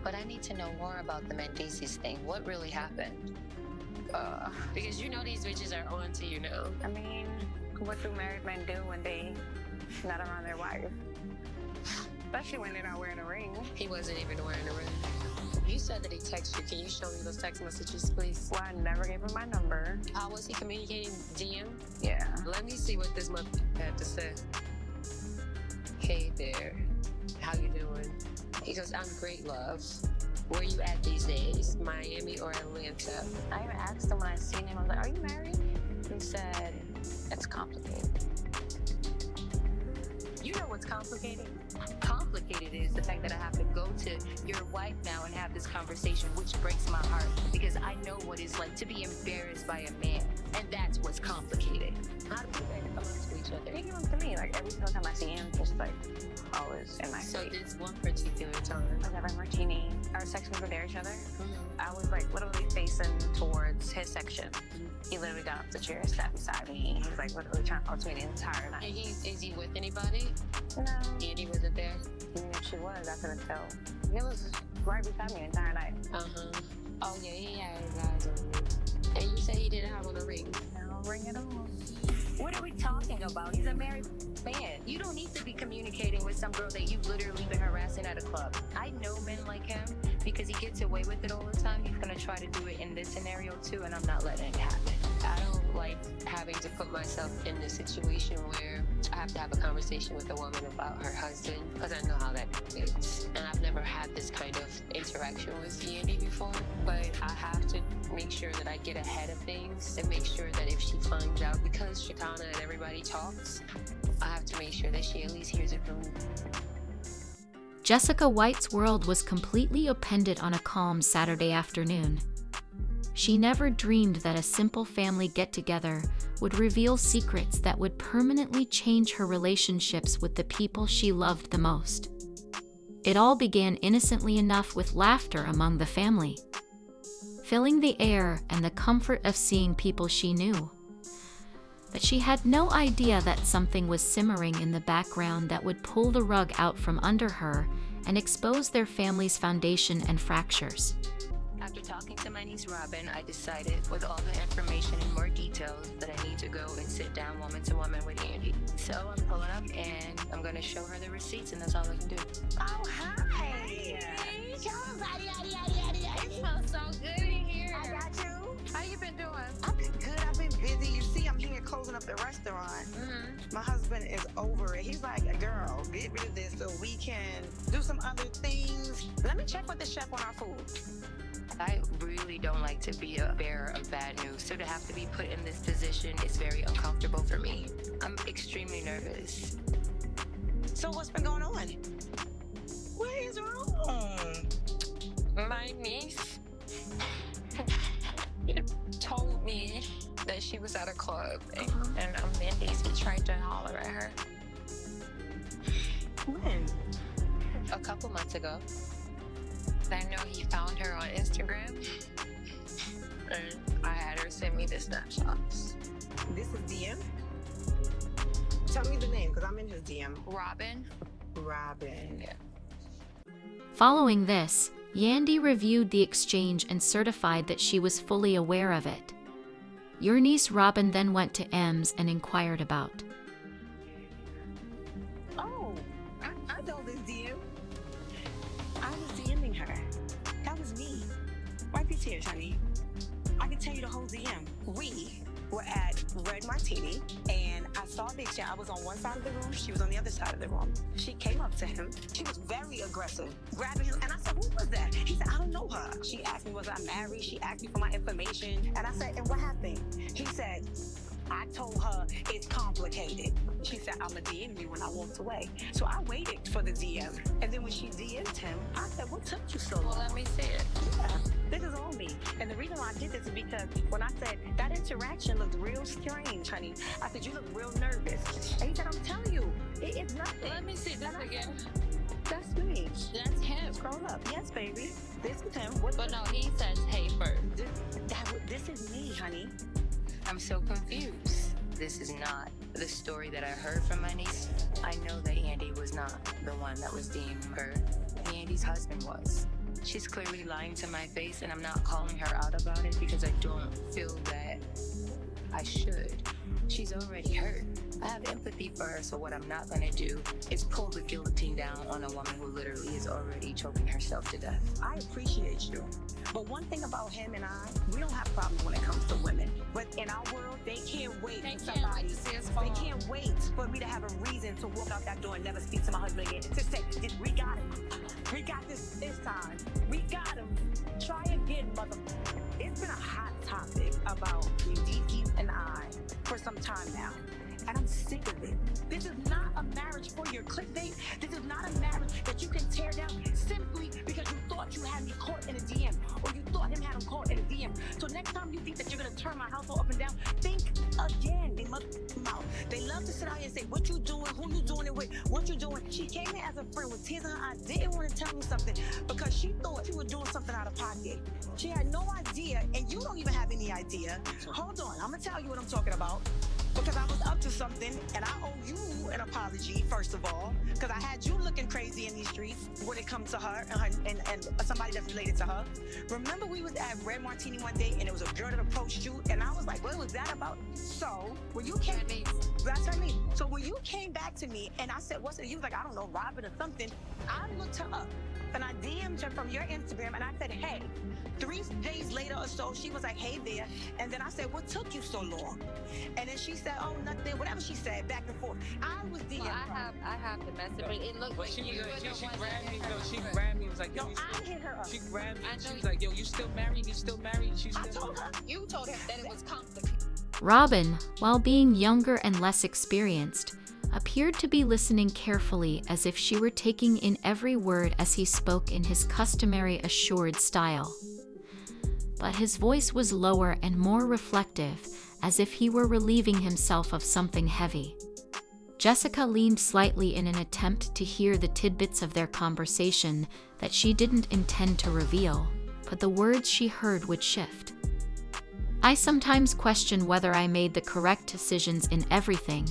But I need to know more about the Mendeecees thing. What really happened? Because you know these bitches are on to you now. I mean, what do married men do when they not around their wife? Especially when they're not wearing a ring. He wasn't even wearing a ring. You said that he texted you. Can you show me those text messages, please? Well, I never gave him my number. How was he communicating? DM? Yeah. Let me see what this mother had to say. Hey there. How you doing? He goes, I'm great, love. Where you at these days? Miami or Atlanta? I even asked him when I seen him, I was like, are you married? He said, it's complicated. You know what's complicated? Complicated is the fact that I have to go to your wife now and have this conversation, which breaks my heart because I know what it's like to be embarrassed by a man, and that's what's complicated. How do you guys come up to each other? He came up to me, like every single time I see him, just like always in my So face. this one particular time. I was having a martini. Our sections were near each other. Mm-hmm. I was like literally facing towards his section. He literally got off the chair, sat beside me. He was like literally trying to talk to me the entire night. And is he with anybody? No. Andy wasn't there? Even if she was, I couldn't tell. He was right beside me the entire night. Uh-huh. Oh yeah, he had his eyes on you. And you said he didn't have on a ring. No, ring it on. What are we talking about? He's a married man. You don't need to be communicating with some girl that you've literally been harassing at a club. I know men like him because he gets away with it all the time. He's gonna try to do it in this scenario too, and I'm not letting it happen. I don't like having to put myself in this situation where I have to have a conversation with a woman about her husband because I know how that is. And I've never had this kind of interaction with Yandy before, but I have to make sure that I get ahead of things and make sure that if she finds out, because Shakana and everybody talks, I have to make sure that she at least hears it from me. Jessica White's world was completely upended on a calm Saturday afternoon. She never dreamed that a simple family get-together would reveal secrets that would permanently change her relationships with the people she loved the most. It all began innocently enough with laughter among the family, filling the air and the comfort of seeing people she knew. But she had no idea that something was simmering in the background that would pull the rug out from under her and expose their family's foundation and fractures. After talking to my niece Robin, I decided with all the information and more details that I need to go and sit down woman to woman with Yandy. So I'm pulling up and I'm gonna show her the receipts, and that's all I can do. Oh, hi. It smells so good in here. I got you. How you been doing? I've been good. I've been busy. You see, I'm here closing up the restaurant. Mm-hmm. My husband is over it. He's like, girl, get rid of this so we can do some other things. Let me check with the chef on our food. I really don't like to be a bearer of bad news, so to have to be put in this position is very uncomfortable for me. I'm extremely nervous. So what's been going on? What is wrong? My niece told me that she was at a club and a Mendeecees tried to holler at her. When? A couple months ago. I know he found her on Instagram and I had her send me the snapshots. This is DM? Tell me the name, because I'm in his DM. Robin? Robin. Yeah. Following this, Yandy reviewed the exchange and certified that she was fully aware of it. Your niece Robin then went to Ems and inquired about. Oh, I know this DM. I was DMing her. That was me. Wipe your tears, honey. I can tell you the whole DM. We were at Red Martini, and I saw the exchange. I was on one side of the room. She was on the other side of the room. She came up to him. She was very aggressive, grabbing him. And I said, who was that? He said, I don't know her. She asked me, was I married? She asked me for my information. And I said, and what happened? He said, I told her it's complicated. She said, I'm going to DM you when I walked away. So I waited for the DM. And then when she DM'd him, I said, what took you so long? Well, let me see it. Yeah, this is on me. And the reason why I did this is because when I said that interaction looked real strange, honey, I said, you look real nervous. And he said, I'm telling you, it's nothing. Let me see this again. That's me. That's him. Scroll up. Yes, baby. This is him. What But no, he says hey first. this is me, honey. I'm so confused. This is not the story that I heard from my niece. I know that Yandy was not the one that was DMing her. Yandy's husband was. She's clearly lying to my face, and I'm not calling her out about it because I don't feel that I should. She's already hurt. I have empathy for her, so what I'm not gonna do is pull the guillotine down on a woman who literally is already choking herself to death. I appreciate you. But one thing about him and I, we don't have problems when it comes to women. But in our world, they can't wait for somebody. They can't wait for me to have a reason to walk out that door and never speak to my husband again. To say, we got him. We got this time. We got him. Try again, mother. It's been a hot topic about Mendeecees and I for some time now. And I'm sick of it. This is not a marriage for your clickbait. This is not a marriage that you can tear down simply because you thought you had me caught in a DM, or you thought him had him caught in a DM. So next time you think that you're gonna turn my household up and down, think again. They mother mouth. They love to sit out here and say, what you doing, who you doing it with, what you doing. She came in as a friend with tears in her eyes, didn't want to tell me something because she thought you were doing something out of pocket. She had no idea, and you don't even have any idea. Hold on, I'm gonna tell you what I'm talking about. Because I was up to something, and I owe you an apology, first of all, because I had you looking crazy in these streets when it comes to her and somebody that's related to her. Remember we was at Red Martini one day, and it was a girl that approached you, and I was like, what was that about? So, when you came, that's what I mean. So when you came back to me, and I said, what's it? You was like, I don't know, Robin or something. I looked her up, and I DM'd her from your Instagram, and I said, hey. 3 days later or so, she was like, hey there. And then I said, what took you so long? And then she said, oh, nothing, whatever she said, back and forth. I was DM'd her. I have the message, but it looked But like she you were the she one grabbed me, that yo, she hit her. grabbed me, was like, Yo, yo, you I still, hit her up. she grabbed me, I know she was you- like, yo, you still married? You still married? She I still told her. You told him that it was complicated. Robin, while being younger and less experienced, appeared to be listening carefully as if she were taking in every word as he spoke in his customary assured style. But his voice was lower and more reflective, as if he were relieving himself of something heavy. Jessica leaned slightly in an attempt to hear the tidbits of their conversation that she didn't intend to reveal, but the words she heard would shift. I sometimes question whether I made the correct decisions in everything.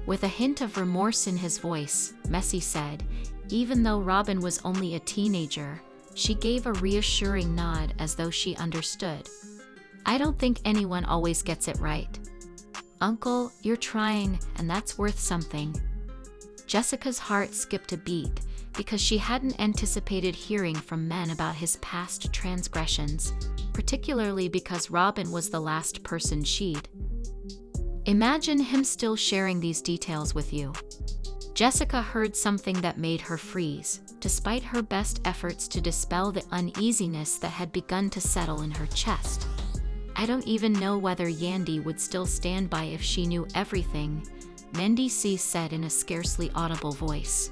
With a hint of remorse in his voice, Messi said, even though Robin was only a teenager, she gave a reassuring nod as though she understood. I don't think anyone always gets it right. Uncle, you're trying, and that's worth something. Jessica's heart skipped a beat because she hadn't anticipated hearing from men about his past transgressions, particularly because Robin was the last person she'd. Imagine him still sharing these details with you. Jessica heard something that made her freeze, despite her best efforts to dispel the uneasiness that had begun to settle in her chest. I don't even know whether Yandy would still stand by if she knew everything, Mendeecees said in a scarcely audible voice.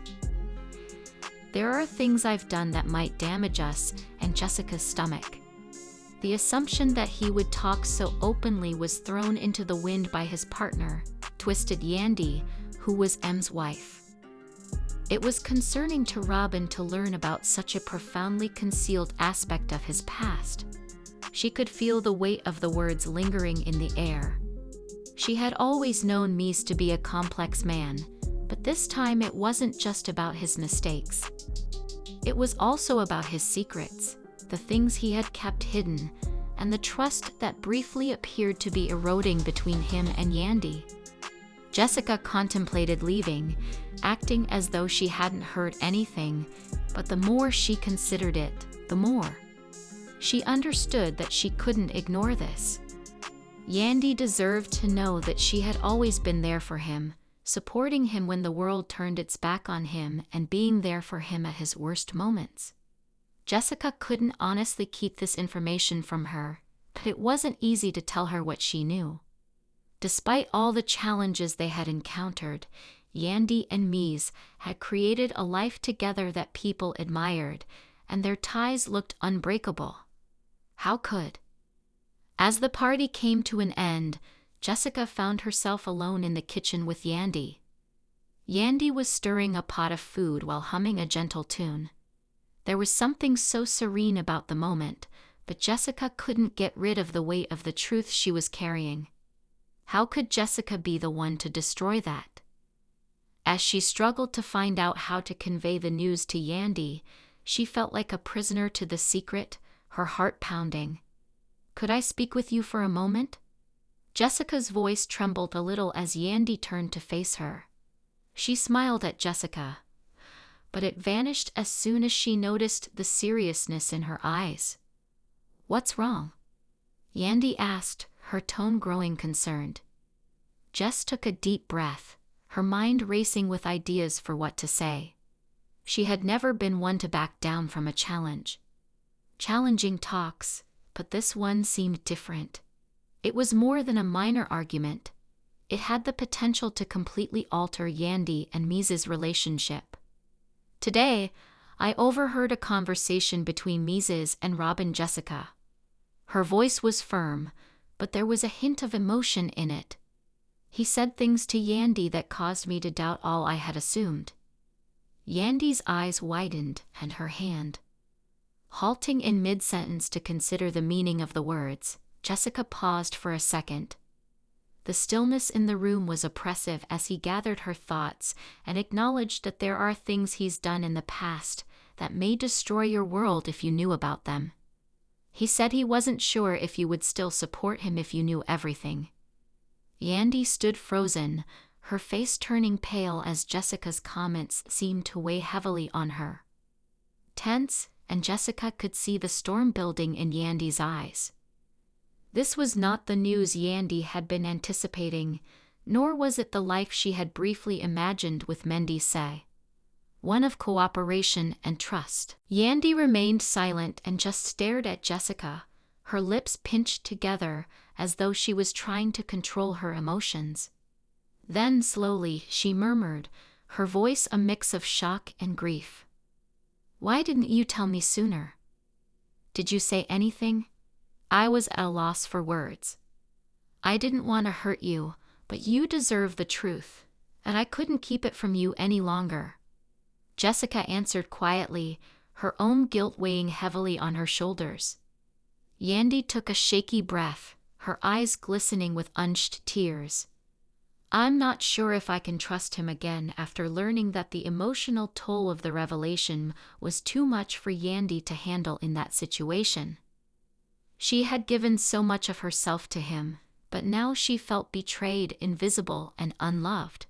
There are things I've done that might damage us and Jessica's stomach. The assumption that he would talk so openly was thrown into the wind by his partner, Twisted Yandy, who was M's wife. It was concerning to Robin to learn about such a profoundly concealed aspect of his past. She could feel the weight of the words lingering in the air. She had always known Mies to be a complex man, but this time it wasn't just about his mistakes. It was also about his secrets, the things he had kept hidden, and the trust that briefly appeared to be eroding between him and Yandy. Jessica contemplated leaving, acting as though she hadn't heard anything, but the more she considered it, the more. She understood that she couldn't ignore this. Yandy deserved to know that she had always been there for him, supporting him when the world turned its back on him and being there for him at his worst moments. Jessica couldn't honestly keep this information from her, but it wasn't easy to tell her what she knew. Despite all the challenges they had encountered, Yandy and Mies had created a life together that people admired, and their ties looked unbreakable. How could? As the party came to an end, Jessica found herself alone in the kitchen with Yandy. Yandy was stirring a pot of food while humming a gentle tune. There was something so serene about the moment, but Jessica couldn't get rid of the weight of the truth she was carrying. How could Jessica be the one to destroy that? As she struggled to find out how to convey the news to Yandy, She felt like a prisoner to the secret, her heart pounding. "Could I speak with you for a moment?" Jessica's voice trembled a little as Yandy turned to face her. She smiled at Jessica, but it vanished as soon as she noticed the seriousness in her eyes. "What's wrong?" Yandy asked, her tone growing concerned. Jess took a deep breath, her mind racing with ideas for what to say. She had never been one to back down from a challenge. Challenging talks, but this one seemed different. It was more than a minor argument. It had the potential to completely alter Yandy and Mise's relationship. "Today, I overheard a conversation between Mises and Robin Jessica." Her voice was firm, but there was a hint of emotion in it. "He said things to Yandy that caused me to doubt all I had assumed." Yandy's eyes widened and her hand. Halting in mid-sentence to consider the meaning of the words, Jessica paused for a second. The stillness in the room was oppressive as he gathered her thoughts and acknowledged that there are things he's done in the past that may destroy your world if you knew about them. He said he wasn't sure if you would still support him if you knew everything. Yandy stood frozen, her face turning pale as Jessica's comments seemed to weigh heavily on her. Tense, and Jessica could see the storm building in Yandy's eyes. This was not the news Yandy had been anticipating, nor was it the life she had briefly imagined with Mendeecees. One of cooperation and trust. Yandy remained silent and just stared at Jessica, her lips pinched together as though she was trying to control her emotions. Then slowly she murmured, her voice a mix of shock and grief. "Why didn't you tell me sooner? Did you say anything?" I was at a loss for words. "I didn't want to hurt you, but you deserve the truth, and I couldn't keep it from you any longer." Jessica answered quietly, her own guilt weighing heavily on her shoulders. Yandy took a shaky breath, her eyes glistening with unshed tears. "I'm not sure if I can trust him again after learning that the emotional toll of the revelation was too much for Yandy to handle in that situation. She had given so much of herself to him, but now she felt betrayed, invisible, and unloved.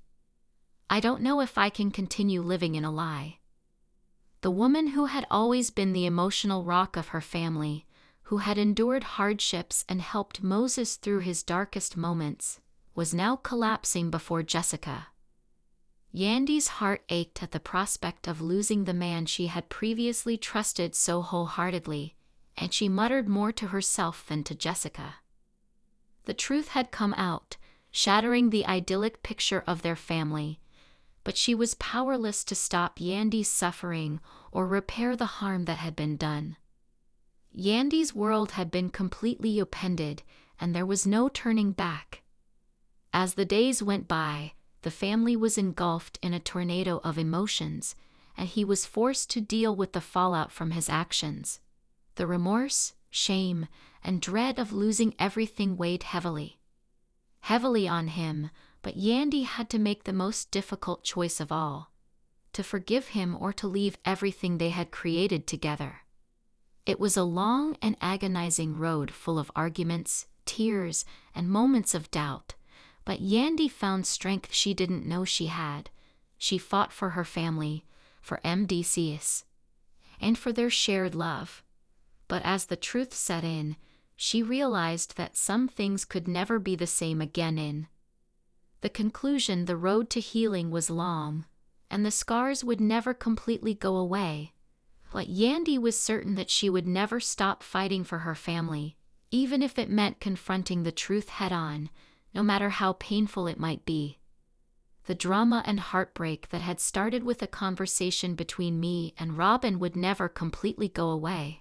"I don't know if I can continue living in a lie." The woman who had always been the emotional rock of her family, who had endured hardships and helped Moses through his darkest moments, was now collapsing before Jessica. Yandy's heart ached at the prospect of losing the man she had previously trusted so wholeheartedly, and she muttered more to herself than to Jessica. The truth had come out, shattering the idyllic picture of their family, but she was powerless to stop Yandy's suffering or repair the harm that had been done. Yandy's world had been completely upended, and there was no turning back. As the days went by, the family was engulfed in a tornado of emotions, and he was forced to deal with the fallout from his actions. The remorse, shame, and dread of losing everything weighed heavily on him, but Yandy had to make the most difficult choice of all: to forgive him or to leave everything they had created together. It was a long and agonizing road full of arguments, tears, and moments of doubt, but Yandy found strength she didn't know she had. She fought for her family, for Mendeecees, and for their shared love. But as the truth set in, she realized that some things could never be the same again. In the conclusion, the road to healing was long, and the scars would never completely go away. But Yandy was certain that she would never stop fighting for her family, even if it meant confronting the truth head-on, no matter how painful it might be. The drama and heartbreak that had started with a conversation between me and Robin would never completely go away.